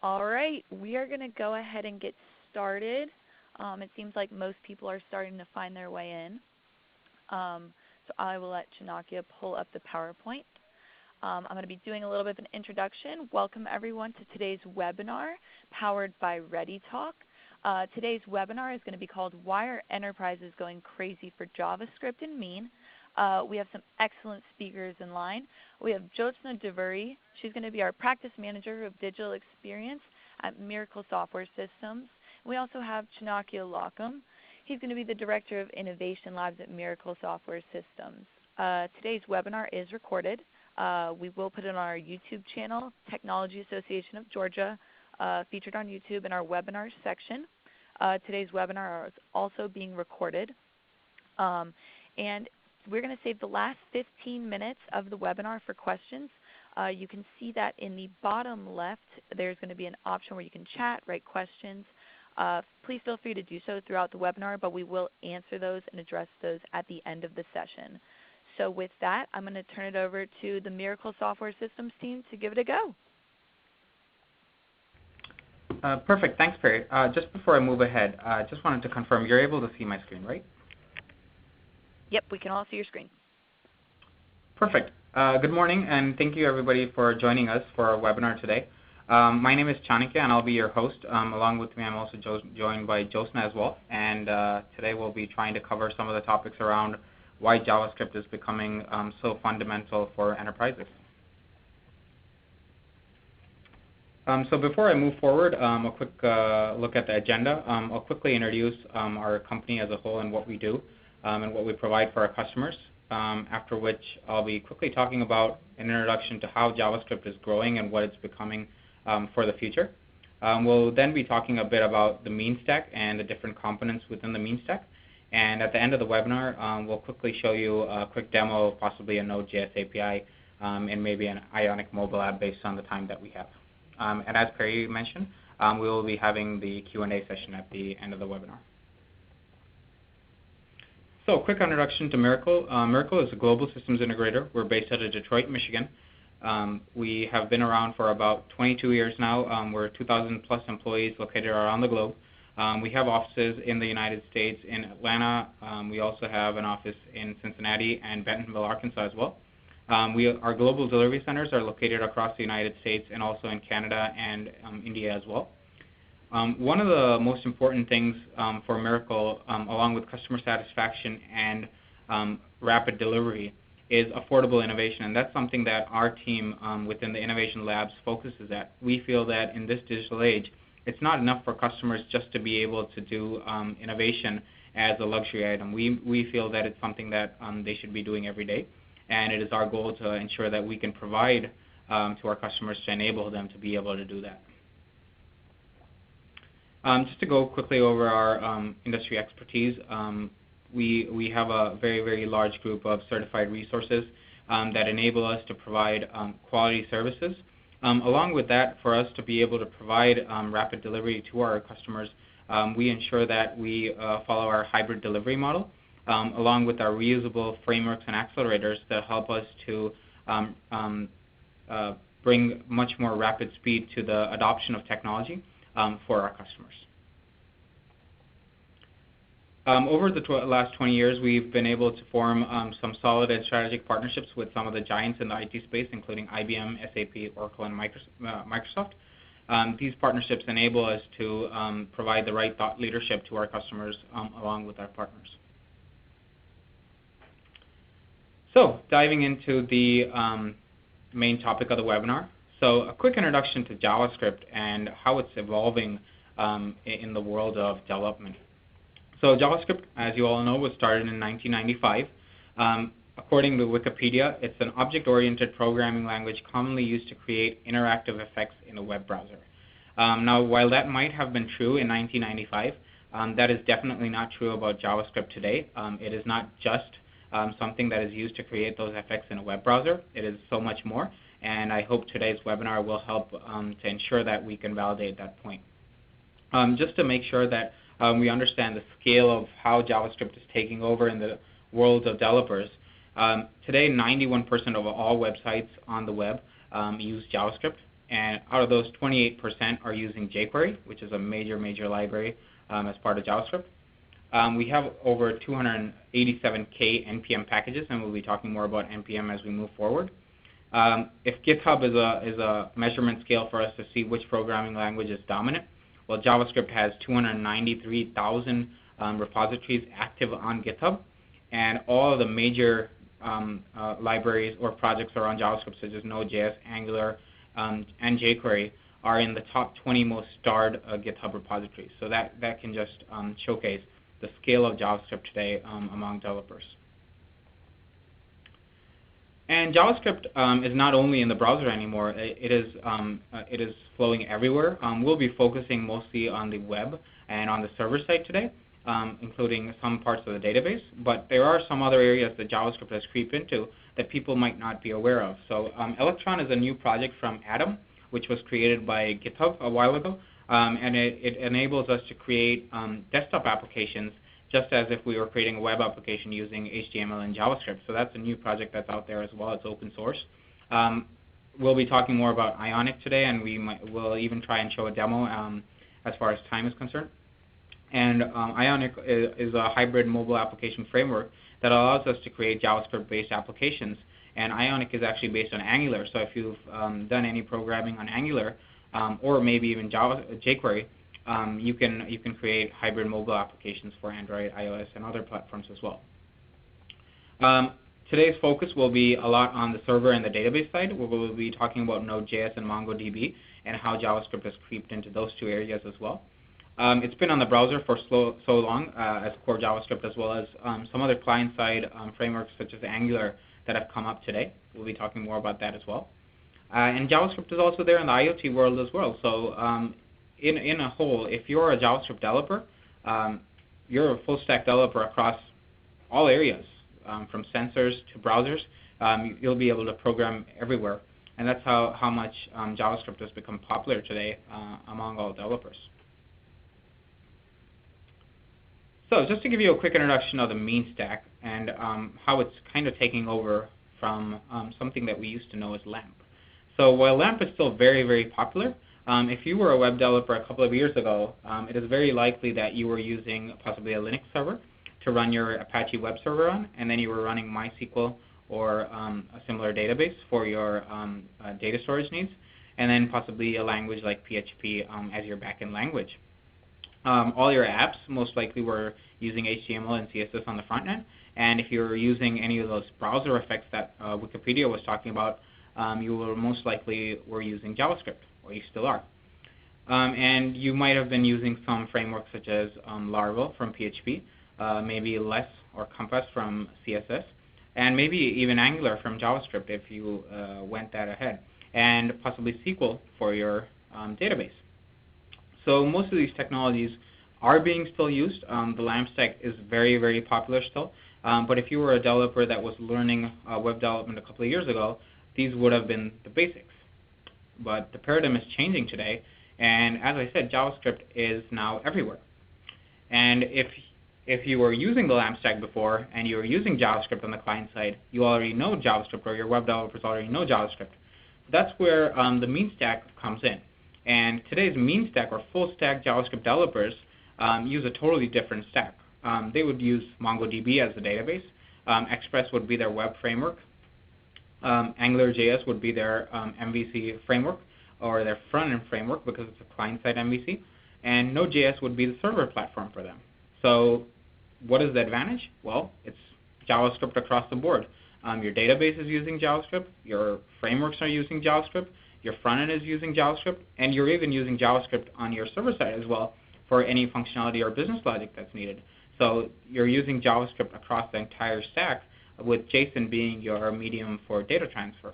All right, we are going to go ahead and get started. It seems like most people are starting to find their way in. So I will let Chanakia pull up the PowerPoint. I'm going to be doing a little bit of an introduction. Welcome everyone to today's webinar powered by ReadyTalk. Today's webinar is going to be called Why Are Enterprises Going Crazy for JavaScript and MEAN? We have some excellent speakers in line. We have Jyotsna Devuri. She's going to be our practice manager of digital experience at MİRACLE Software Systems. We also have Chanakia Lockham. He's going to be the director of innovation labs at MİRACLE Software Systems. Today's webinar is recorded. We will put it on our YouTube channel, Technology Association of Georgia, featured on YouTube in our webinars section. Today's webinar is also being recorded. And we're going to save the last 15 minutes of the webinar for questions. You can see that in the bottom left, there's going to be an option where you can chat, write questions. Please feel free to do so throughout the webinar, but we will answer those and address those at the end of the session. So with that, I'm going to turn it over to the MİRACLE Software Systems team to give it a go. Perfect. Thanks, Perry. Just before I move ahead, I just wanted to confirm you're able to see my screen, right? Yep, we can all see your screen. Perfect. Good morning, and thank you everybody for joining us for our webinar today. My name is Chanakia, and I'll be your host. Along with me, I'm also joined by Jyotsna as well. And today we'll be trying to cover some of the topics around why JavaScript is becoming so fundamental for enterprises. So before I move forward, a quick look at the agenda. I'll quickly introduce our company as a whole and what we do and what we provide for our customers, after which I'll be quickly talking about an introduction to how JavaScript is growing and what it's becoming for the future. We'll then be talking a bit about the MEAN stack and the different components within the MEAN stack. And at the end of the webinar, we'll quickly show you a quick demo of possibly a Node.js API and maybe an Ionic mobile app based on the time that we have. And as Perry mentioned, we will be having the Q&A session at the end of the webinar. So a quick introduction to MİRACLE. MİRACLE is a global systems integrator. We're based out of Detroit, Michigan. We have been around for about 22 years now. We're 2,000 plus employees located around the globe. We have offices in the United States in Atlanta. We also have an office in Cincinnati and Bentonville, Arkansas as well. Our global delivery centers are located across the United States and also in Canada and India as well. One of the most important things for MİRACLE, along with customer satisfaction and rapid delivery, is affordable innovation, and that's something that our team within the innovation labs focuses at. We feel that in this digital age, it's not enough for customers just to be able to do innovation as a luxury item. We feel that it's something that they should be doing every day, and it is our goal to ensure that we can provide to our customers to enable them to be able to do that. Just to go quickly over our industry expertise, we have a very, very large group of certified resources that enable us to provide quality services. Along with that, for us to be able to provide rapid delivery to our customers, we ensure that we follow our hybrid delivery model, along with our reusable frameworks and accelerators that help us to bring much more rapid speed to the adoption of technology for our customers. Over the last 20 years, we've been able to form some solid and strategic partnerships with some of the giants in the IT space, including IBM, SAP, Oracle, and Microsoft. These partnerships enable us to provide the right thought leadership to our customers along with our partners. So diving into the main topic of the webinar. So a quick introduction to JavaScript and how it's evolving in the world of development. So JavaScript, as you all know, was started in 1995. According to Wikipedia, it's an object-oriented programming language commonly used to create interactive effects in a web browser. Now, while that might have been true in 1995, that is definitely not true about JavaScript today. It is not just something that is used to create those effects in a web browser. It is so much more, and I hope today's webinar will help to ensure that we can validate that point. Just to make sure that we understand the scale of how JavaScript is taking over in the world of developers. Today, 91% of all websites on the web use JavaScript, and out of those, 28% are using jQuery, which is a major library as part of JavaScript. We have over 287K NPM packages, and we'll be talking more about NPM as we move forward. If GitHub is a measurement scale for us to see which programming language is dominant, well, JavaScript has 293,000 repositories active on GitHub, and all of the major libraries or projects around JavaScript, such as Node.js, Angular, and jQuery, are in the top 20 most starred GitHub repositories. So that can just showcase the scale of JavaScript today among developers. And JavaScript is not only in the browser anymore. It is flowing everywhere. We'll be focusing mostly on the web and on the server side today, including some parts of the database. But there are some other areas that JavaScript has creeped into that people might not be aware of. So Electron is a new project from Atom, which was created by GitHub a while ago, and it enables us to create desktop applications just as if we were creating a web application using HTML and JavaScript. So that's a new project that's out there as well. It's open source. We'll be talking more about Ionic today, and we'll even try and show a demo as far as time is concerned. And Ionic is a hybrid mobile application framework that allows us to create JavaScript-based applications. And Ionic is actually based on Angular. So if you've done any programming on Angular, or maybe even jQuery, you can create hybrid mobile applications for Android, iOS, and other platforms as well. Today's focus will be a lot on the server and the database side. We'll be talking about Node.js and MongoDB and how JavaScript has creeped into those two areas as well. It's been on the browser for so long as core JavaScript, as well as some other client-side frameworks such as Angular that have come up today. We'll be talking more about that as well. And JavaScript is also there in the IoT world as well. So in a whole, if you're a JavaScript developer, you're a full-stack developer across all areas, from sensors to browsers. You'll be able to program everywhere. And that's how much JavaScript has become popular today among all developers. So just to give you a quick introduction of the MEAN stack and how it's kind of taking over from something that we used to know as LAMP. So while LAMP is still very popular, if you were a web developer a couple of years ago, it is very likely that you were using possibly a Linux server to run your Apache web server on, and then you were running MySQL or a similar database for your data storage needs, and then possibly a language like PHP as your backend language. All your apps most likely were using HTML and CSS on the front end, and if you were using any of those browser effects that Wikipedia was talking about, you were most likely were using JavaScript, or you still are. And you might have been using some frameworks such as Laravel from PHP, maybe Less or Compass from CSS, and maybe even Angular from JavaScript if you went that ahead, and possibly SQL for your database. So most of these technologies are being still used. The LAMP stack is very popular still, but if you were a developer that was learning web development a couple of years ago, these would have been the basics. But the paradigm is changing today, and as I said, JavaScript is now everywhere. And if you were using the LAMP stack before and you were using JavaScript on the client side, you already know JavaScript, or your web developers already know JavaScript. That's where the MEAN stack comes in. And today's MEAN stack, or full stack JavaScript developers, use a totally different stack. They would use MongoDB as the database. Express would be their web framework. AngularJS would be their MVC framework, or their front-end framework, because it's a client-side MVC. And Node.js would be the server platform for them. So what is the advantage? Well, it's JavaScript across the board. Your database is using JavaScript, your frameworks are using JavaScript, your front end is using JavaScript, and you're even using JavaScript on your server side as well for any functionality or business logic that's needed. So you're using JavaScript across the entire stack, with JSON being your medium for data transfer.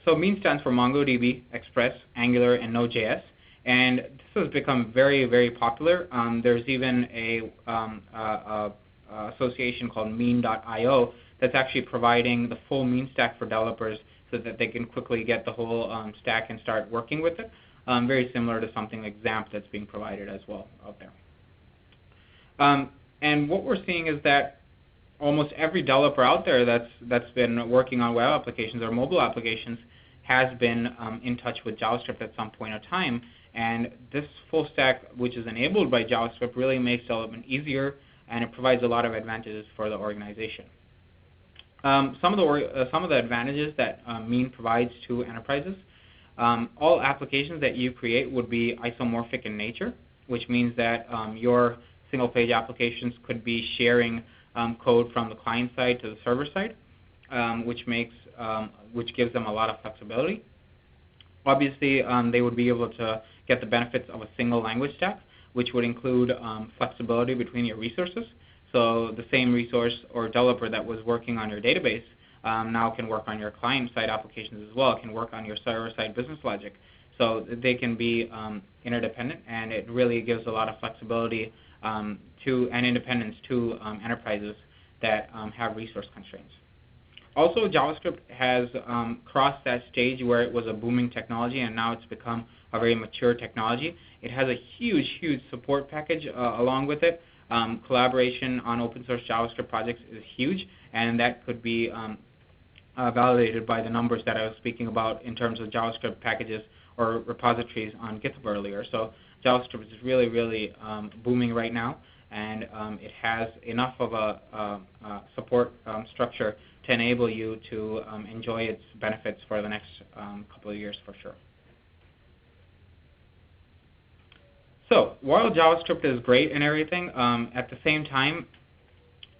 So MEAN stands for MongoDB, Express, Angular, and Node.js, and this has become very popular. There's even a association called MEAN.io that's actually providing the full MEAN stack for developers so that they can quickly get the whole stack and start working with it. Very similar to something like XAMPP that's being provided as well out there. And what we're seeing is that almost every developer out there that's been working on web applications or mobile applications has been in touch with JavaScript at some point in time. And this full stack, which is enabled by JavaScript, really makes development easier, and it provides a lot of advantages for the organization. Some of the advantages that MEAN provides to enterprises: all applications that you create would be isomorphic in nature, which means that your single-page applications could be sharing code from the client side to the server side, which gives them a lot of flexibility. Obviously, they would be able to get the benefits of a single language stack, which would include flexibility between your resources. So the same resource or developer that was working on your database now can work on your client-side applications as well. It can work on your server-side business logic. So they can be interdependent, and it really gives a lot of flexibility and independence to enterprises that have resource constraints. Also, JavaScript has crossed that stage where it was a booming technology, and now it's become a very mature technology. It has a huge, huge support package along with it. Collaboration on open source JavaScript projects is huge, and that could be validated by the numbers that I was speaking about in terms of JavaScript packages or repositories on GitHub earlier. So JavaScript is really, really booming right now, and it has enough of a support structure to enable you to enjoy its benefits for the next couple of years for sure. So while JavaScript is great and everything, at the same time,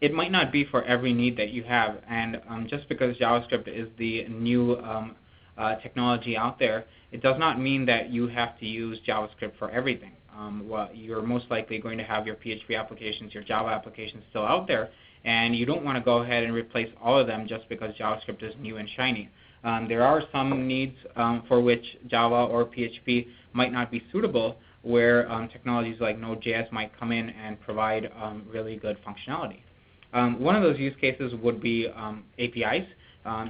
it might not be for every need that you have. And just because JavaScript is the new technology out there, it does not mean that you have to use JavaScript for everything. Well, you're most likely going to have your PHP applications, your Java applications still out there, and you don't want to go ahead and replace all of them just because JavaScript is new and shiny. There are some needs for which Java or PHP might not be suitable, where technologies like Node.js might come in and provide really good functionality. One of those use cases would be APIs.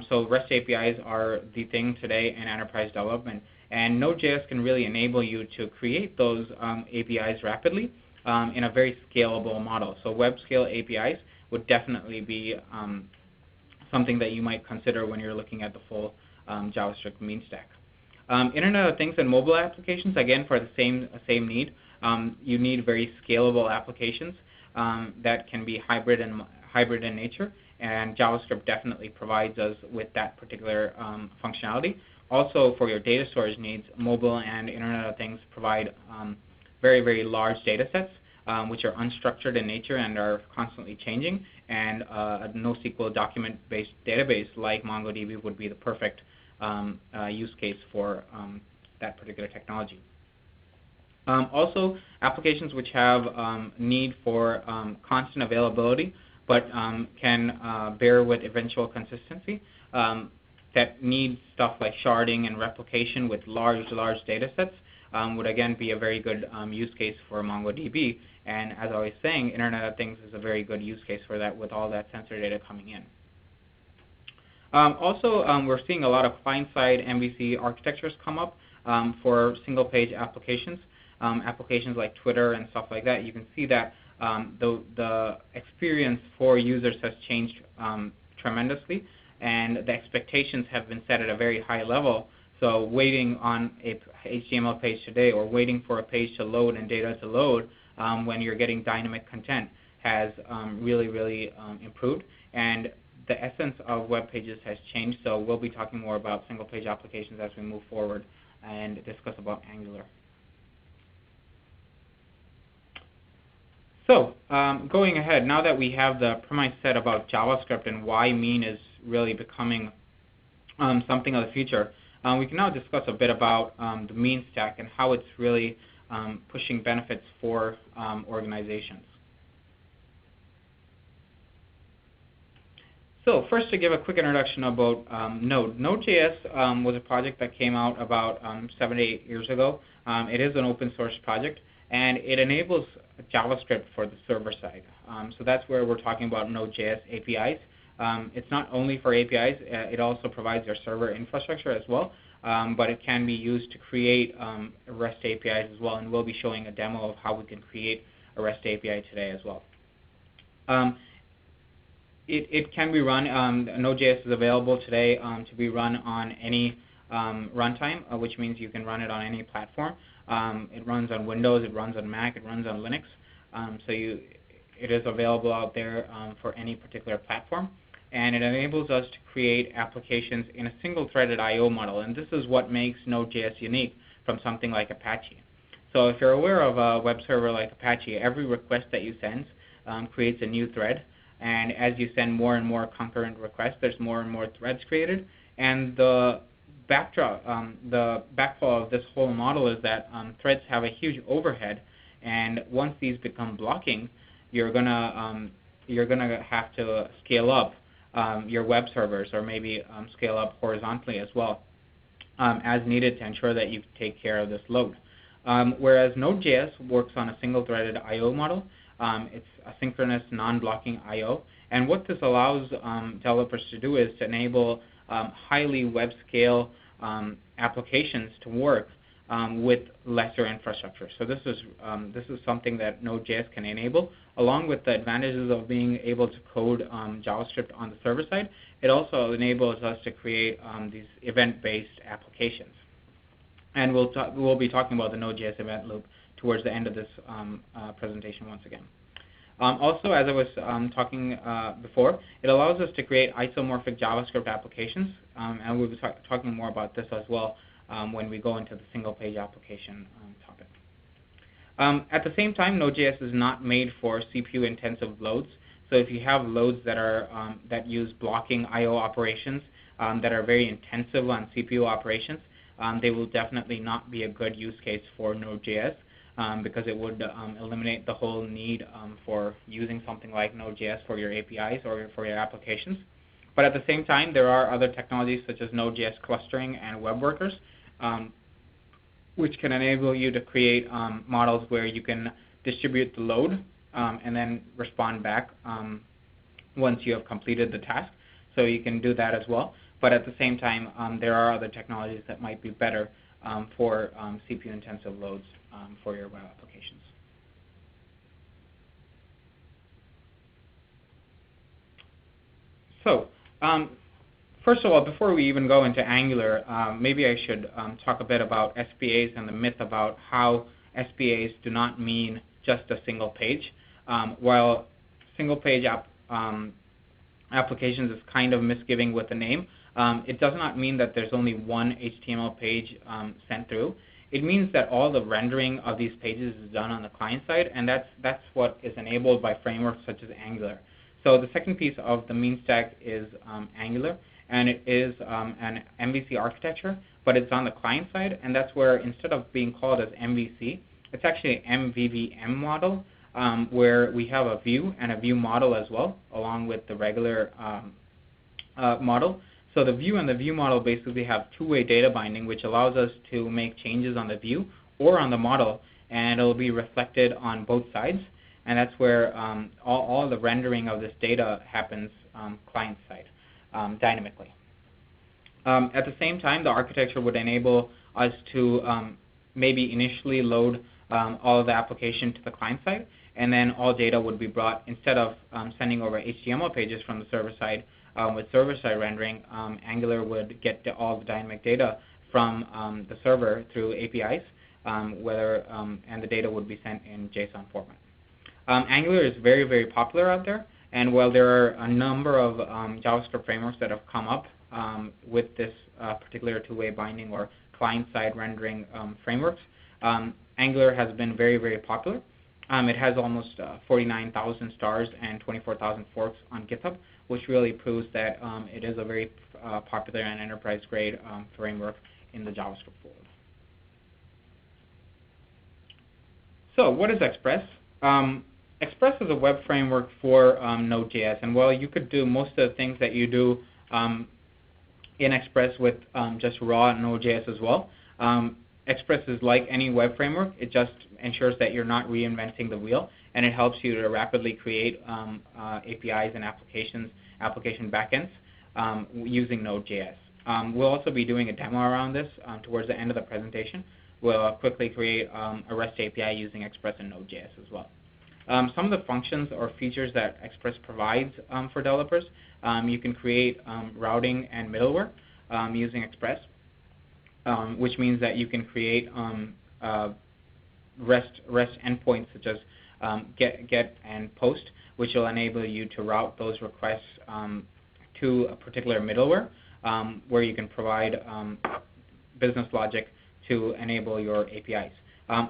So REST APIs are the thing today in enterprise development, and Node.js can really enable you to create those APIs rapidly in a very scalable model. So web scale APIs would definitely be something that you might consider when you're looking at the full JavaScript MEAN stack. Internet of Things and mobile applications, again, for the same need. You need very scalable applications that can be hybrid in nature, and JavaScript definitely provides us with that particular functionality. Also, for your data storage needs, mobile and Internet of Things provide very, very large data sets, which are unstructured in nature and are constantly changing, and a NoSQL document-based database like MongoDB would be the perfect use case for that particular technology. Also, applications which have need for constant availability but can bear with eventual consistency, that need stuff like sharding and replication with large data sets would again be a very good use case for MongoDB. And as I was saying, Internet of Things is a very good use case for that with all that sensor data coming in. Also, we're seeing a lot of client-side MVC architectures come up for single-page applications, applications like Twitter and stuff like that. You can see that the experience for users has changed tremendously, and the expectations have been set at a very high level. So waiting on a HTML page today or waiting for a page to load and data to load when you're getting dynamic content has really improved. And the essence of web pages has changed, so we'll be talking more about single-page applications as we move forward and discuss about Angular. So going ahead, now that we have the premise set about JavaScript and why MEAN is really becoming something of the future, we can now discuss a bit about the MEAN stack and how it's really pushing benefits for organizations. So first, to give a quick introduction about Node. Node.js was a project that came out about 7 to 8 years ago. It is an open source project, and it enables JavaScript for the server side. So that's where we're talking about Node.js APIs. It's not only for APIs, it also provides your server infrastructure as well, but it can be used to create REST APIs as well, and we'll be showing a demo of how we can create a REST API today as well. It can be run, Node.js is available today to be run on any runtime, which means you can run it on any platform. It runs on Windows, it runs on Mac, it runs on Linux. It is available out there for any particular platform. And it enables us to create applications in a single-threaded I/O model. And this is what makes Node.js unique from something like Apache. So if you're aware of a web server like Apache, every request that you send creates a new thread. And as you send more and more concurrent requests, there's more and more threads created. And the backfall of this whole model is that threads have a huge overhead. And once these become blocking, you're gonna have to scale up your web servers, or maybe scale up horizontally as well, as needed to ensure that you take care of this load. Whereas Node.js works on a single-threaded I/O model. It's asynchronous, non-blocking I/O. And what this allows developers to do is to enable highly web-scale applications to work with lesser infrastructure. So this is something that Node.js can enable, along with the advantages of being able to code JavaScript on the server side. It also enables us to create these event-based applications. And we'll be talking about the Node.js event loop towards the end of this presentation once again. Also, as I was talking before, it allows us to create isomorphic JavaScript applications, and we'll be talking more about this as well when we go into the single-page application topic. At the same time, Node.js is not made for CPU-intensive loads. So if you have loads that use blocking I/O operations that are very intensive on CPU operations, they will definitely not be a good use case for Node.js. Because it would eliminate the whole need for using something like Node.js for your APIs or for your applications. But at the same time, there are other technologies such as Node.js clustering and web workers, which can enable you to create models where you can distribute the load and then respond back once you have completed the task. So you can do that as well. But at the same time, there are other technologies that might be better for CPU-intensive loads for your web applications. So, first of all, before we even go into Angular, maybe I should talk a bit about SPAs and the myth about how SPAs do not mean just a single page. While single-page applications is kind of misgiving with the name, it does not mean that there's only one HTML page sent through. It means that all the rendering of these pages is done on the client side, and that's what is enabled by frameworks such as Angular. So the second piece of the MEAN stack is Angular, and it is an MVC architecture, but it's on the client side, and that's where instead of being called as MVC, it's actually an MVVM model, where we have a view and a view model as well, along with the regular model. So the view and the view model basically have two-way data binding, which allows us to make changes on the view or on the model, and it'll be reflected on both sides. And that's where all the rendering of this data happens client side dynamically. At the same time, the architecture would enable us to maybe initially load all of the application to the client side, and then all data would be brought, instead of sending over HTML pages from the server side, with server-side rendering, Angular would get all the dynamic data from the server through APIs, and the data would be sent in JSON format. Angular is very, very popular out there, and while there are a number of JavaScript frameworks that have come up with this particular two-way binding or client-side rendering frameworks, Angular has been very, very popular. It has almost 49,000 stars and 24,000 forks on GitHub, which really proves that it is a very popular and enterprise-grade framework in the JavaScript world. So what is Express? Express is a web framework for Node.js, and while you could do most of the things that you do in Express with just raw Node.js as well, Express is like any web framework. It just ensures that you're not reinventing the wheel, and it helps you to rapidly create APIs and application backends using Node.js. We'll also be doing a demo around this towards the end of the presentation. We'll quickly create a REST API using Express and Node.js as well. Some of the functions or features that Express provides for developers, you can create routing and middleware using Express, which means that you can create REST endpoints such as get and post, which will enable you to route those requests to a particular middleware, where you can provide business logic to enable your APIs.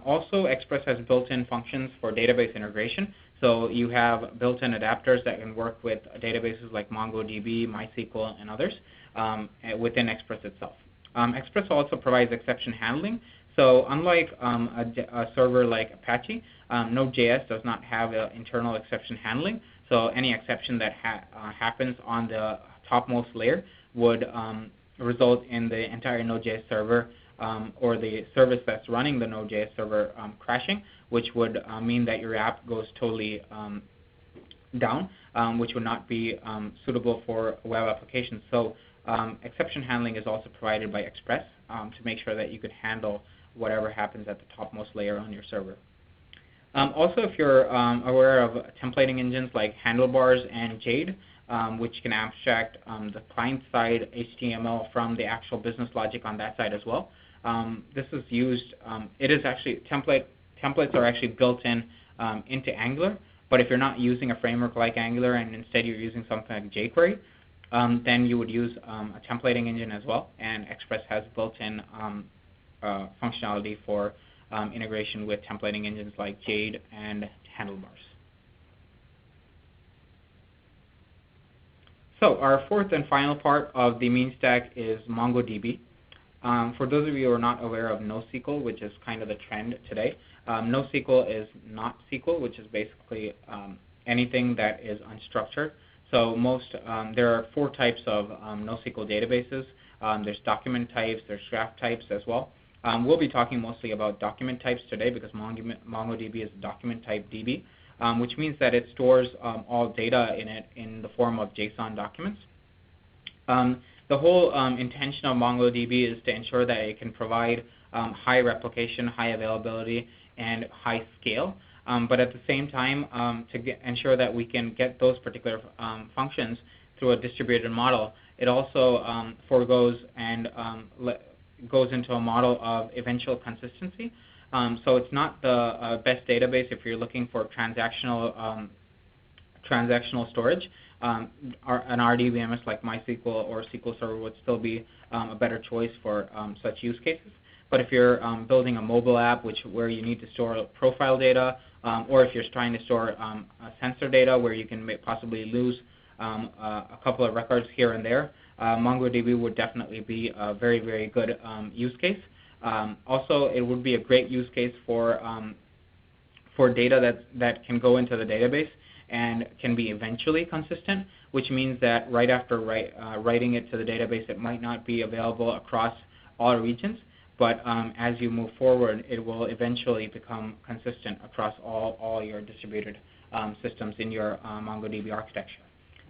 Also, Express has built-in functions for database integration. So you have built-in adapters that can work with databases like MongoDB, MySQL, and others within Express itself. Express also provides exception handling. So unlike a server like Apache, Node.js does not have internal exception handling. So any exception that happens on the topmost layer would result in the entire Node.js server or the service that's running the Node.js server crashing, which would mean that your app goes totally down, which would not be suitable for web applications. So exception handling is also provided by Express to make sure that you could handle whatever happens at the topmost layer on your server. Also, if you're aware of templating engines like Handlebars and Jade, which can abstract the client-side HTML from the actual business logic on that side as well. This is used, it is actually, templates are actually built in into Angular, but if you're not using a framework like Angular and instead you're using something like jQuery, then you would use a templating engine as well, and Express has built-in functionality for integration with templating engines like Jade and Handlebars. So our fourth and final part of the MEAN stack is MongoDB. For those of you who are not aware of NoSQL, which is kind of the trend today, NoSQL is not SQL, which is basically anything that is unstructured. So there are 4 types of NoSQL databases. There's document types, there's graph types as well. We'll be talking mostly about document types today because MongoDB is a document type DB, which means that it stores all data in it in the form of JSON documents. The whole intention of MongoDB is to ensure that it can provide high replication, high availability, and high scale. But at the same time, to ensure that we can get those particular functions through a distributed model, it also foregoes and goes into a model of eventual consistency. So it's not the best database if you're looking for transactional storage. An RDBMS like MySQL or SQL Server would still be a better choice for such use cases. But if you're building a mobile app where you need to store profile data, or if you're trying to store sensor data where you can possibly lose a couple of records here and there, MongoDB would definitely be a very, very good use case. Also, it would be a great use case for data that can go into the database and can be eventually consistent, which means that right after writing it to the database, it might not be available across all regions, but as you move forward, it will eventually become consistent across all your distributed systems in your MongoDB architecture.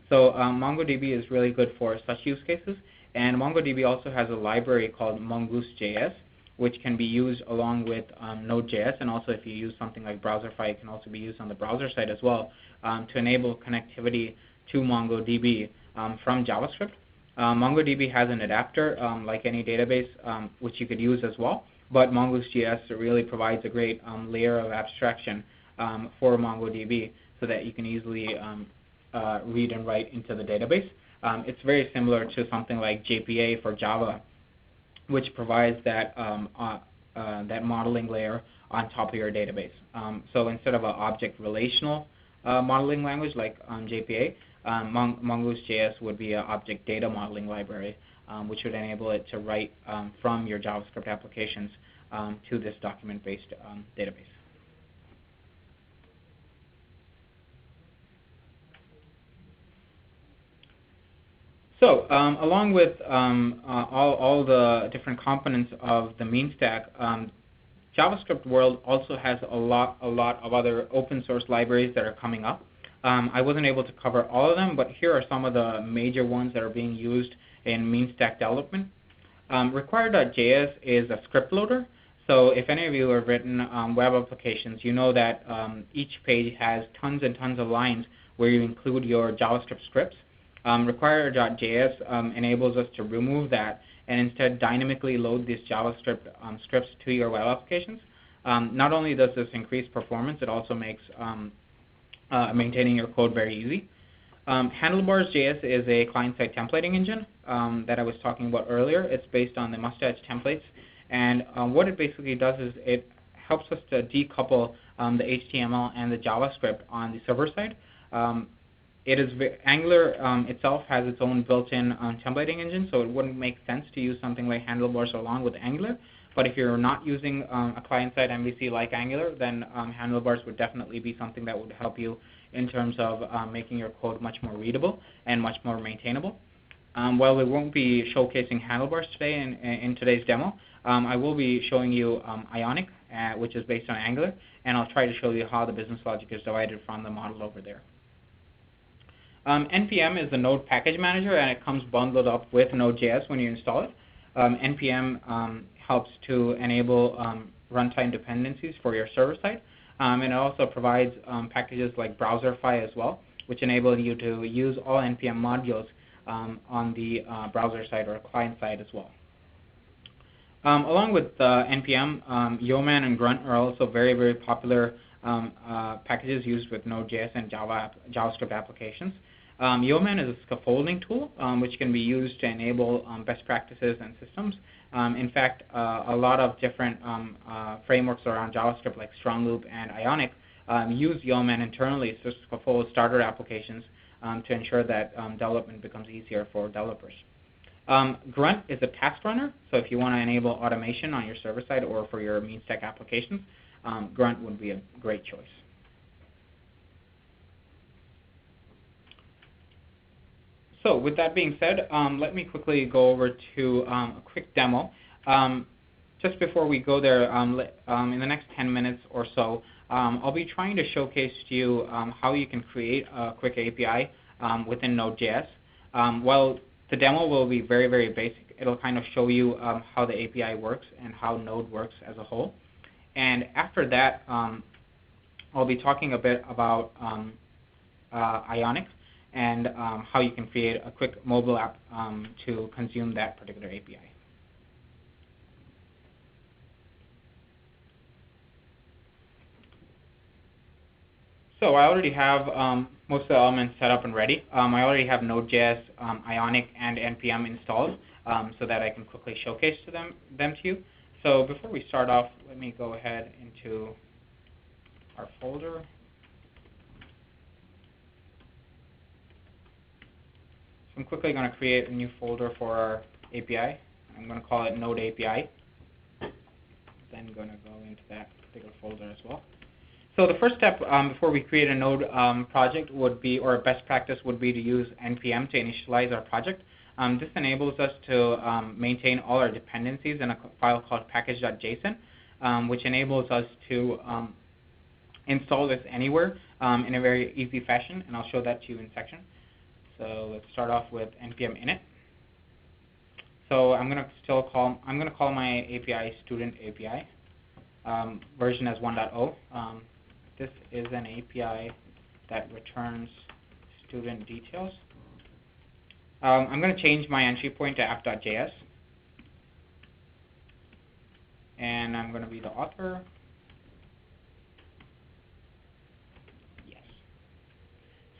So MongoDB is really good for such use cases, and MongoDB also has a library called Mongoose.js, which can be used along with Node.js, and also if you use something like Browserify, it can also be used on the browser side as well to enable connectivity to MongoDB from JavaScript. MongoDB has an adapter like any database, which you could use as well, but Mongoose.js really provides a great layer of abstraction for MongoDB so that you can easily read and write into the database. It's very similar to something like JPA for Java, which provides that modeling layer on top of your database. So instead of an object relational modeling language like JPA, Mongoose.js would be an object data modeling library, which would enable it to write from your JavaScript applications to this document-based database. So along with all the different components of the MEAN stack, JavaScript world also has a lot of other open source libraries that are coming up. I wasn't able to cover all of them, but here are some of the major ones that are being used in MEAN stack development. Require.js is a script loader. So if any of you have written web applications, you know that each page has tons and tons of lines where you include your JavaScript scripts. Require.js enables us to remove that and instead dynamically load these JavaScript scripts to your web applications. Not only does this increase performance, it also makes maintaining your code very easy. Handlebars.js is a client-side templating engine that I was talking about earlier. It's based on the mustache templates. And what it basically does is it helps us to decouple the HTML and the JavaScript on the server side. Angular itself has its own built-in templating engine, so it wouldn't make sense to use something like Handlebars along with Angular. But if you're not using a client-side MVC like Angular, then Handlebars would definitely be something that would help you in terms of making your code much more readable and much more maintainable. While we won't be showcasing Handlebars today in today's demo, I will be showing you Ionic, which is based on Angular, and I'll try to show you how the business logic is divided from the model over there. NPM is the Node package manager, and it comes bundled up with Node.js when you install it. NPM helps to enable runtime dependencies for your server side, and it also provides packages like Browserify as well, which enable you to use all NPM modules on the browser side or client side as well. Along with NPM, Yeoman and Grunt are also very, very popular packages used with Node.js and JavaScript applications. Yeoman is a scaffolding tool which can be used to enable best practices and systems. In fact, a lot of different frameworks around JavaScript like Strong Loop and Ionic use Yeoman internally to scaffold starter applications to ensure that development becomes easier for developers. Grunt is a task runner, so if you want to enable automation on your server side or for your MEAN stack applications, Grunt would be a great choice. So with that being said, let me quickly go over to a quick demo. Just before we go there, in the next 10 minutes or so, I'll be trying to showcase to you how you can create a quick API within Node.js. While the demo will be very, very basic, it'll kind of show you how the API works and how Node works as a whole. And after that, I'll be talking a bit about Ionic and how you can create a quick mobile app to consume that particular API. So I already have most of the elements set up and ready. I already have Node.js, Ionic, and NPM installed so that I can quickly showcase them to you. So before we start off, let me go ahead into our folder. So I'm quickly going to create a new folder for our API. I'm going to call it Node API. Then going to go into that particular folder as well. So the first step before we create a Node project would be, or a best practice would be to use NPM to initialize our project. This enables us to maintain all our dependencies in a file called package.json, which enables us to install this anywhere in a very easy fashion, and I'll show that to you in section. So let's start off with npm init. So I'm going to call my API student API, version as 1.0. This is an API that returns student details. I'm going to change my entry point to app.js. And I'm going to be the author. Yes.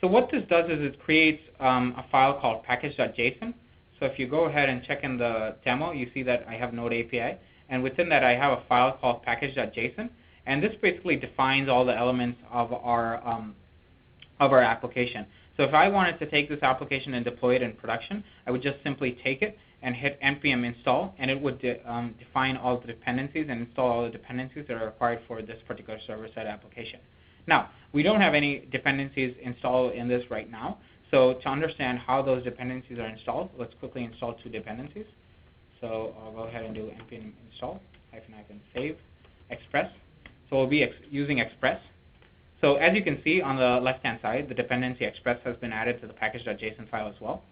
So what this does is it creates a file called package.json. So if you go ahead and check in the demo, you see that I have Node API. And within that, I have a file called package.json. And this basically defines all the elements of our application. So if I wanted to take this application and deploy it in production, I would just simply take it and hit npm install, and it would define all the dependencies and install all the dependencies that are required for this particular server-side application. Now, we don't have any dependencies installed in this right now. So to understand how those dependencies are installed, let's quickly install two dependencies. So I'll go ahead and do npm install -save express. So we'll be using express. So as you can see on the left-hand side, the dependency express has been added to the package.json file as well.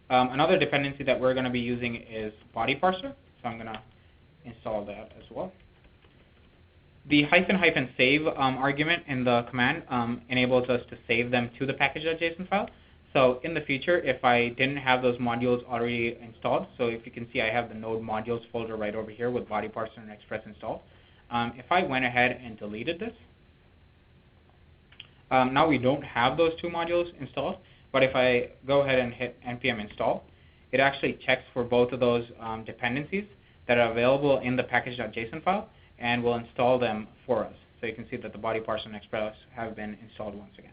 Another dependency that we're going to be using is body parser. So I'm going to install that as well. The --save argument in the command enables us to save them to the package.json file. So in the future, if I didn't have those modules already installed, so if you can see I have the node modules folder right over here with body parser and express installed. If I went ahead and deleted this, now we don't have those two modules installed, but if I go ahead and hit npm install, it actually checks for both of those dependencies that are available in the package.json file and will install them for us. So you can see that the body parser and express have been installed once again.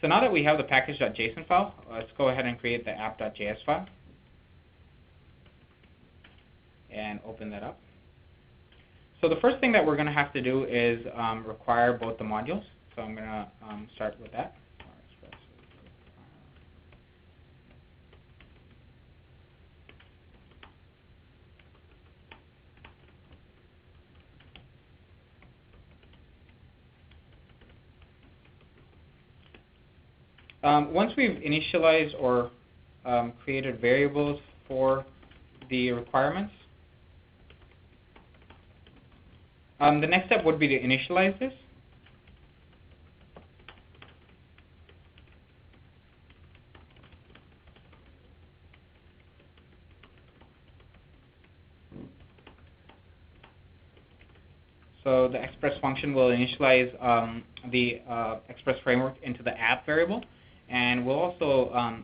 So now that we have the package.json file, let's go ahead and create the app.js file and open that up. So the first thing that we're going to have to do is require both the modules. So I'm going to start with that. Once we've initialized or created variables for the requirements, the next step would be to initialize this. So the express function will initialize the express framework into the app variable, and we'll also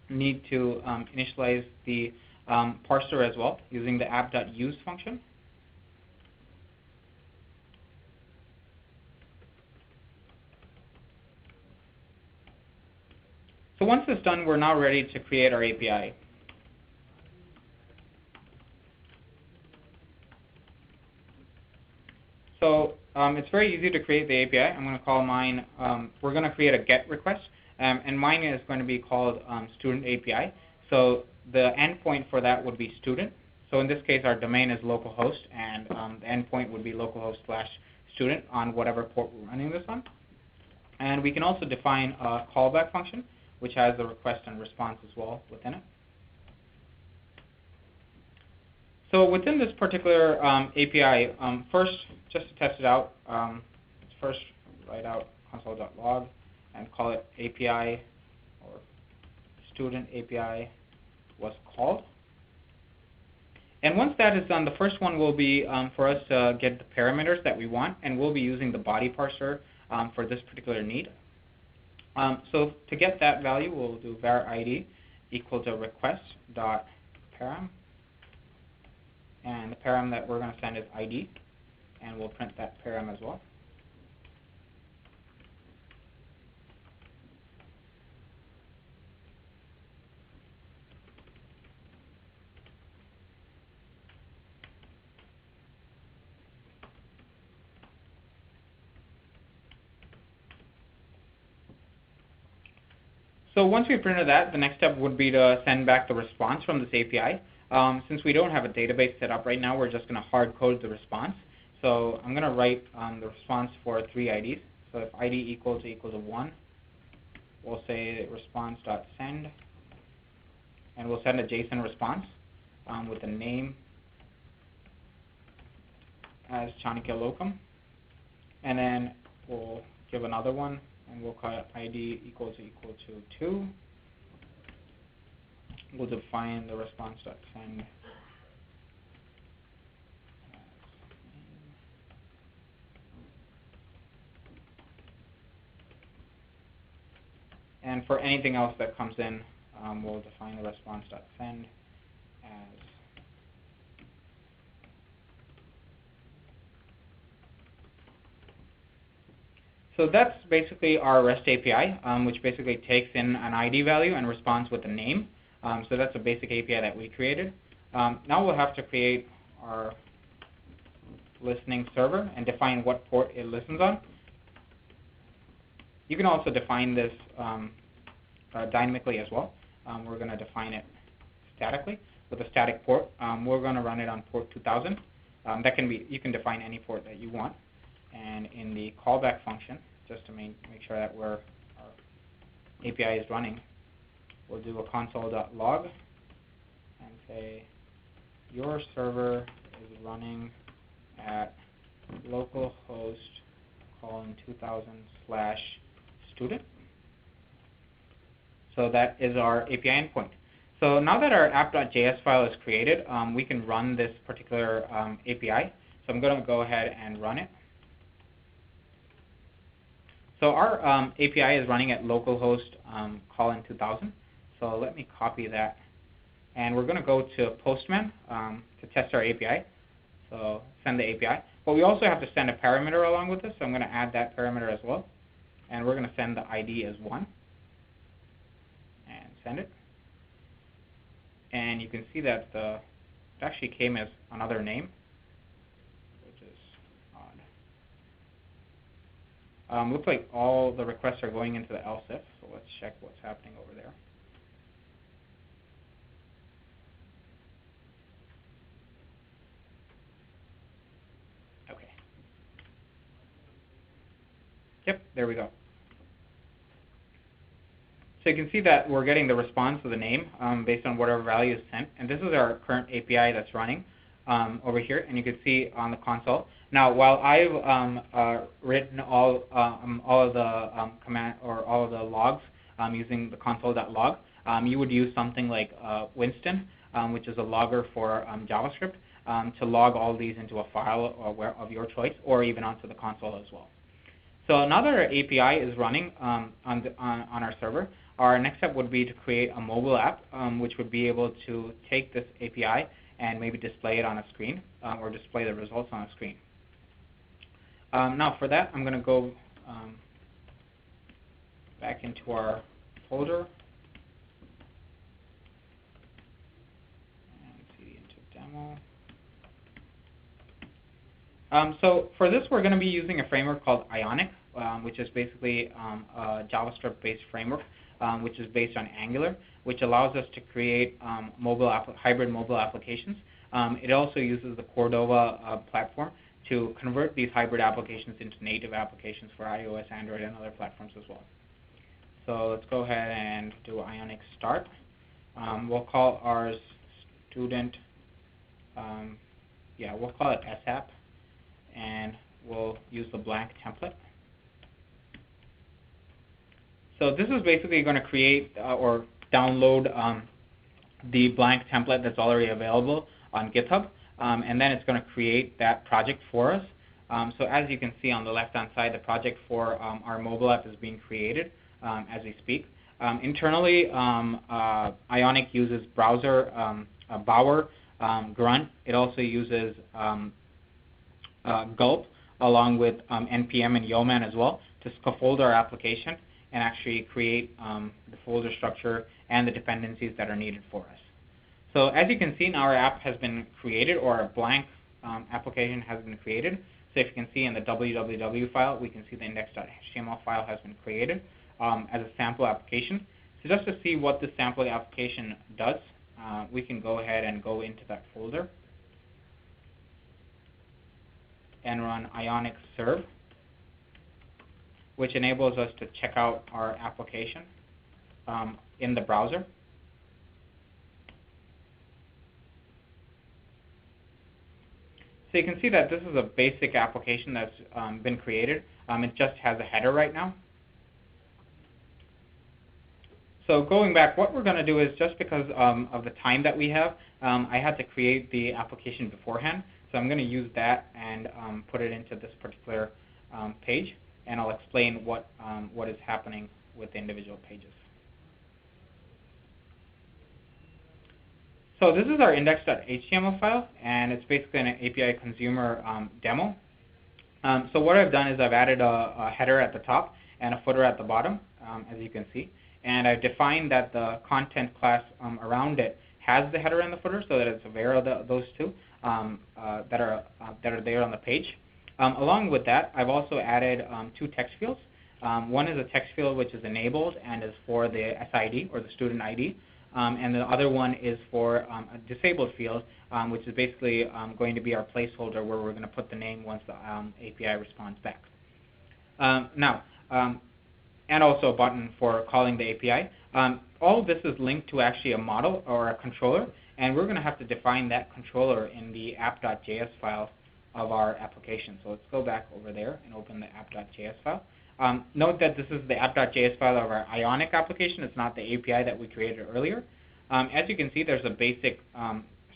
need to initialize the parser as well using the app.use function. So once this is done, we're now ready to create our API. So it's very easy to create the API. I'm going to call mine, we're going to create a GET request, and mine is going to be called student API. So the endpoint for that would be student. So in this case, our domain is localhost, and the endpoint would be localhost/student on whatever port we're running this on. And we can also define a callback function, which has the request and response as well within it. So within this particular API, first, just to test it out, let's first write out console.log and call it API, or student API was called. And once that is done, the first one will be for us to get the parameters that we want, and we'll be using the body parser for this particular need. So to get that value, we'll do var id equal to request.param. And the param that we're going to send is ID, and we'll print that param as well. So once we printed that, the next step would be to send back the response from this API. Since we don't have a database set up right now, we're just going to hard code the response. So I'm going to write the response for 3 IDs. So if ID equals 1, we'll say response.send, and we'll send a JSON response with a name as Chanakya Locum. And then we'll give another one, and we'll call it ID equal to 2. We'll define the response.send. And for anything else that comes in, we'll define the response.send as. So that's basically our REST API, which basically takes in an ID value and responds with a name. So that's a basic API that we created. Now we'll have to create our listening server and define what port it listens on. You can also define this dynamically as well. We're going to define it statically with a static port. We're going to run it on port 2000. That can be, you can define any port that you want. And in the callback function, just to make sure that our API is running, we'll do a console.log and say your server is running at localhost :2000/student. So that is our API endpoint. So now that our app.js file is created, we can run this particular API. So I'm going to go ahead and run it. So our API is running at localhost :2000. So let me copy that. And we're going to go to Postman to test our API. So send the API. But we also have to send a parameter along with this. So I'm going to add that parameter as well. And we're going to send the ID as 1. And send it. And you can see that it actually came as another name, which is odd. Looks like all the requests are going into the else if. So let's check what's happening over there. Okay. Yep, there we go. So you can see that we're getting the response of the name based on whatever value is sent. And this is our current API that's running over here. And you can see on the console. Now, while I've written all of the command or all of the logs using the console.log, you would use something like Winston, which is a logger for JavaScript, to log all these into a file of your choice, or even onto the console as well. So now that our API is running on our server, our next step would be to create a mobile app, which would be able to take this API and maybe display it on a screen, or display the results on a screen. Now for that, I'm going to go back into our folder and cd into demo. So for this, we're going to be using a framework called Ionic, which is basically a JavaScript-based framework, which is based on Angular, which allows us to create hybrid mobile applications. It also uses the Cordova platform to convert these hybrid applications into native applications for iOS, Android, and other platforms as well. So let's go ahead and do Ionic start. We'll call ours student, we'll call it SApp, and we'll use the blank template. So this is basically going to create or download the blank template that's already available on GitHub, and then it's going to create that project for us. So as you can see on the left-hand side, the project for our mobile app is being created as we speak. Internally, Ionic uses browser, Bower, Grunt. It also uses Gulp, along with NPM and Yeoman as well, to scaffold our application and actually create the folder structure and the dependencies that are needed for us. So as you can see, now our app has been created, or a blank application has been created. So if you can see in the www file, we can see the index.html file has been created as a sample application. So just to see what this sample application does, we can go ahead and go into that folder and run Ionic serve, which enables us to check out our application in the browser. So you can see that this is a basic application that's been created. It just has a header right now. So going back, what we're going to do is, just because of the time that we have, I had to create the application beforehand. So I'm going to use that and put it into this particular page, and I'll explain what is happening with the individual pages. So this is our index.html file, and it's basically an API consumer demo. So what I've done is I've added a header at the top and a footer at the bottom, as you can see. And I've defined that the content class around it has the header and the footer, so that it's aware of those two that are there on the page. Along with that, I've also added two text fields. One is a text field which is enabled and is for the SID, or the student ID. And the other one is for a disabled field, which is basically going to be our placeholder, where we're going to put the name once the API responds back. And also a button for calling the API. All of this is linked to actually a model or a controller, and we're going to have to define that controller in the app.js file of our application. So let's go back over there and open the app.js file. Note that this is the app.js file of our Ionic application. It's not the API that we created earlier. As you can see, there's a basic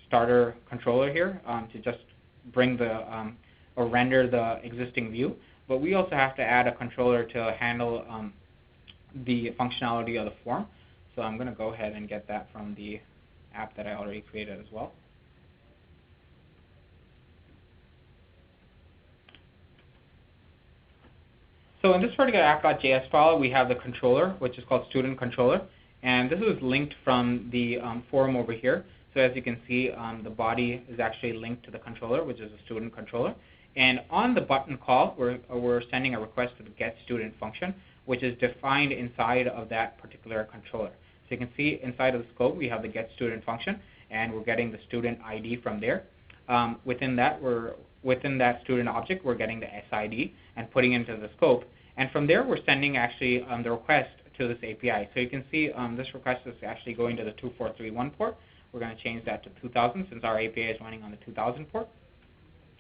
starter controller here to just bring the or render the existing view. But we also have to add a controller to handle the functionality of the form. So I'm going to go ahead and get that from the app that I already created as well. So in this particular app.js file, we have the controller, which is called student controller. And this is linked from the forum over here. So as you can see, the body is actually linked to the controller, which is a student controller. And on the button call, we're sending a request to the getStudent function, which is defined inside of that particular controller. So you can see inside of the scope, we have the getStudent function, and we're getting the student ID from there. Within that student object, we're getting the SID and putting it into the scope. And from there, we're sending actually the request to this API. So you can see this request is actually going to the 2431 port. We're going to change that to 2000 since our API is running on the 2000 port.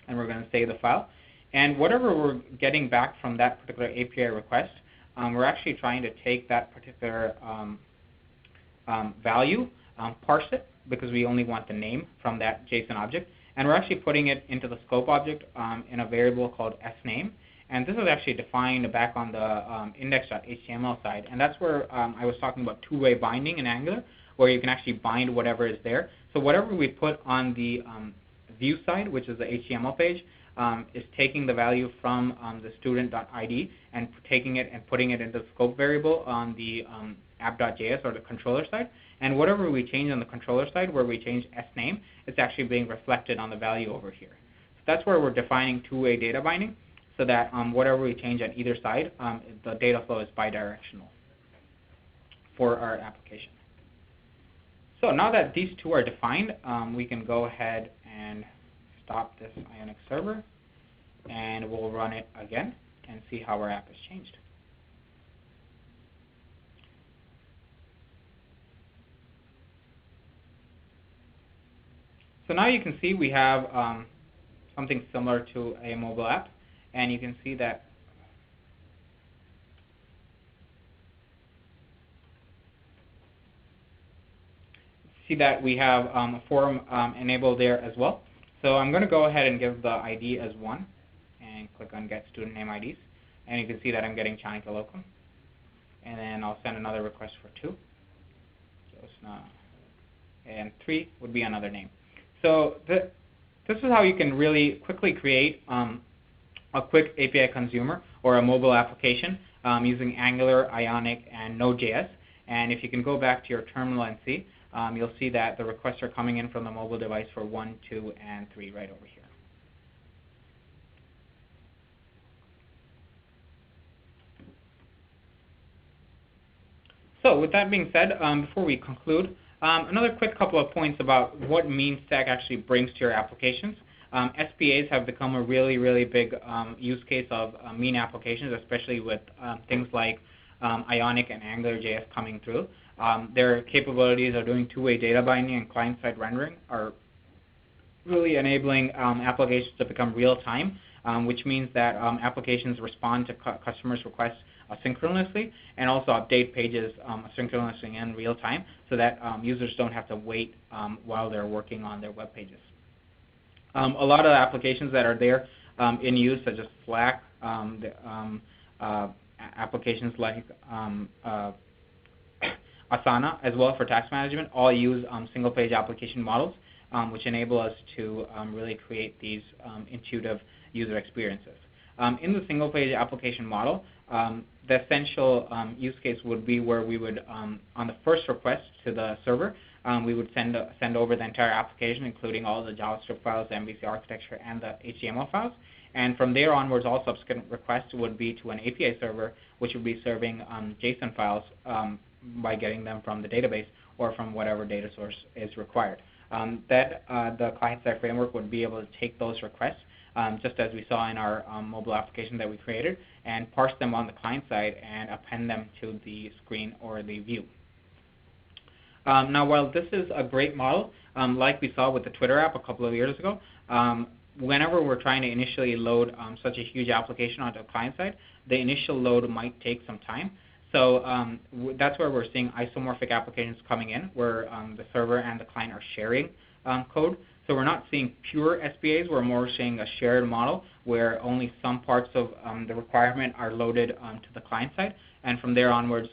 And we're going to save the file. And whatever we're getting back from that particular API request, we're actually trying to take that particular value, parse it, because we only want the name from that JSON object. And we're actually putting it into the scope object in a variable called sname. And this is actually defined back on the index.html side. And that's where I was talking about two-way binding in Angular, where you can actually bind whatever is there. So whatever we put on the view side, which is the HTML page, is taking the value from the student.id and taking it and putting it into the scope variable on the app.js or the controller side. And whatever we change on the controller side, where we change sname, it's actually being reflected on the value over here. So that's where we're defining two-way data binding, so that whatever we change on either side, the data flow is bidirectional for our application. So now that these two are defined, we can go ahead and stop this Ionic server, and we'll run it again and see how our app has changed. So now you can see we have something similar to a mobile app, and you can see that we have a forum enabled there as well. So I'm going to go ahead and give the ID as 1 and click on Get Student Name IDs. And you can see that I'm getting Chanika Locum. And then I'll send another request for 2. So it's not, and 3 would be another name. So this is how you can really quickly create a quick API consumer or a mobile application using Angular, Ionic, and Node.js. And if you can go back to your terminal and see, you'll see that the requests are coming in from the mobile device for 1, 2, and 3 right over here. So with that being said, before we conclude, another quick couple of points about what MEAN stack actually brings to your applications. SPAs have become a really, really big use case of MEAN applications, especially with things like Ionic and AngularJS coming through. Their capabilities of doing two-way data binding and client-side rendering are really enabling applications to become real-time, which means that applications respond to customers' requests asynchronously and also update pages asynchronously in real time, so that users don't have to wait while they're working on their web pages. A lot of applications that are there in use, such as Slack, applications like Asana as well for task management, all use single-page application models, which enable us to really create these intuitive user experiences. In the single-page application model, the essential use case would be where we would, on the first request to the server, we would send over the entire application, including all the JavaScript files, the MVC architecture, and the HTML files. And from there onwards, all subsequent requests would be to an API server, which would be serving JSON files by getting them from the database or from whatever data source is required. The client-side framework would be able to take those requests, just as we saw in our mobile application that we created, and parse them on the client side and append them to the screen or the view. Now, while this is a great model, like we saw with the Twitter app a couple of years ago, whenever we're trying to initially load such a huge application onto the client side, the initial load might take some time. So that's where we're seeing isomorphic applications coming in, where the server and the client are sharing code. So we're not seeing pure SPAs. We're more seeing a shared model where only some parts of the requirement are loaded to the client side, and from there onwards,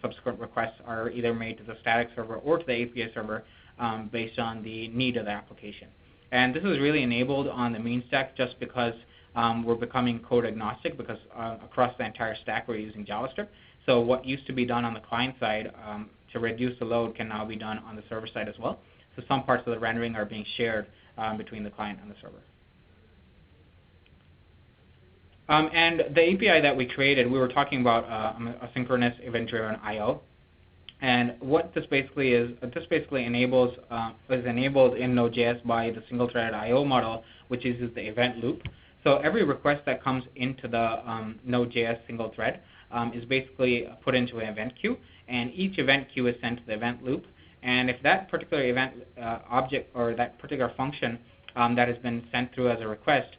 subsequent requests are either made to the static server or to the API server based on the need of the application. And this is really enabled on the MEAN stack just because we're becoming code agnostic, because across the entire stack we're using JavaScript. So what used to be done on the client side to reduce the load can now be done on the server side as well. So some parts of the rendering are being shared between the client and the server. And the API that we created, we were talking about asynchronous event-driven I/O. And what this basically is, enables is enabled in Node.js by the single-threaded I/O model, which uses the event loop. So every request that comes into the Node.js single thread is basically put into an event queue, and each event queue is sent to the event loop. And if that particular event object or that particular function that has been sent through as a request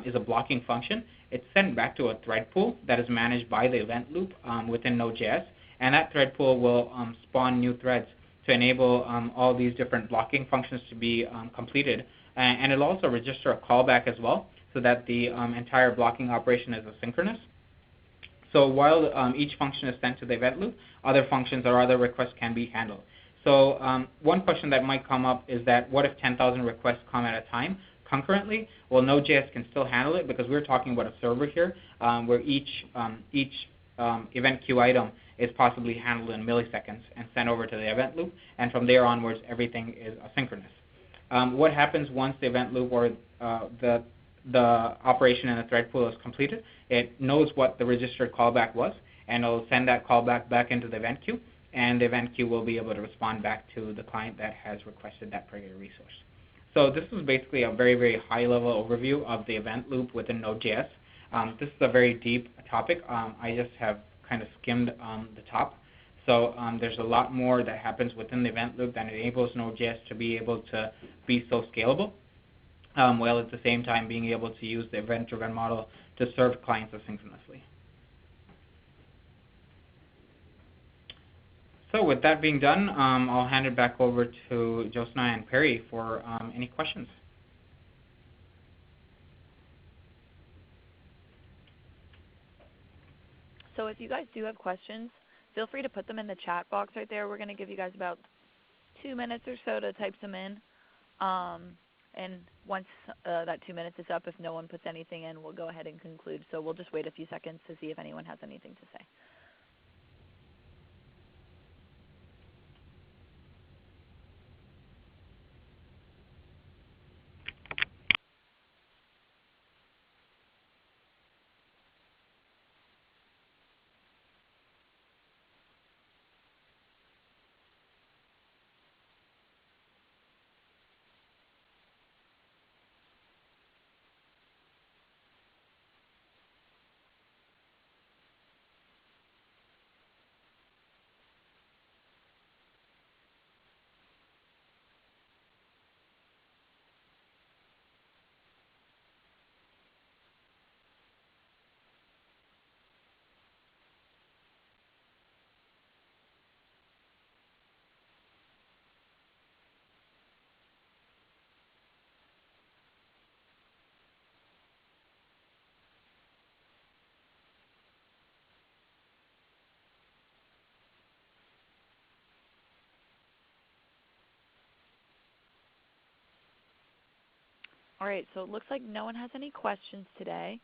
is a blocking function, it's sent back to a thread pool that is managed by the event loop within Node.js. And that thread pool will spawn new threads to enable all these different blocking functions to be completed. And it'll also register a callback as well, so that the entire blocking operation is asynchronous. So while each function is sent to the event loop, other functions or other requests can be handled. So one question that might come up is that what if 10,000 requests come at a time concurrently? Well, Node.js can still handle it, because we're talking about a server here where each event queue item is possibly handled in milliseconds and sent over to the event loop, and from there onwards everything is asynchronous. What happens once the event loop or the operation in the thread pool is completed? It knows what the registered callback was, and it'll send that callback back into the event queue, and the event queue will be able to respond back to the client that has requested that particular resource. So this is basically a very, very high-level overview of the event loop within Node.js. This is a very deep topic. I just have kind of skimmed the top. So there's a lot more that happens within the event loop that enables Node.js to be able to be so scalable, while at the same time being able to use the event-driven model to serve clients asynchronously. So with that being done, I'll hand it back over to Josna and Perry for any questions. So if you guys do have questions, feel free to put them in the chat box right there. We're going to give you guys about 2 minutes or so to type them in. And once that 2 minutes is up, if no one puts anything in, we'll go ahead and conclude. So we'll just wait a few seconds to see if anyone has anything to say. All right, so it looks like no one has any questions today.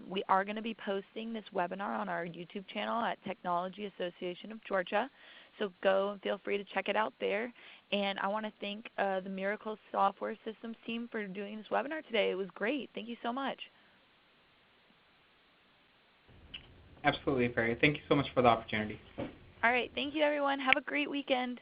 We are going to be posting this webinar on our YouTube channel at Technology Association of Georgia. So go and feel free to check it out there. And I want to thank the MİRACLE Software Systems team for doing this webinar today. It was great. Thank you so much. Absolutely, Perry. Thank you so much for the opportunity. All right, thank you, everyone. Have a great weekend.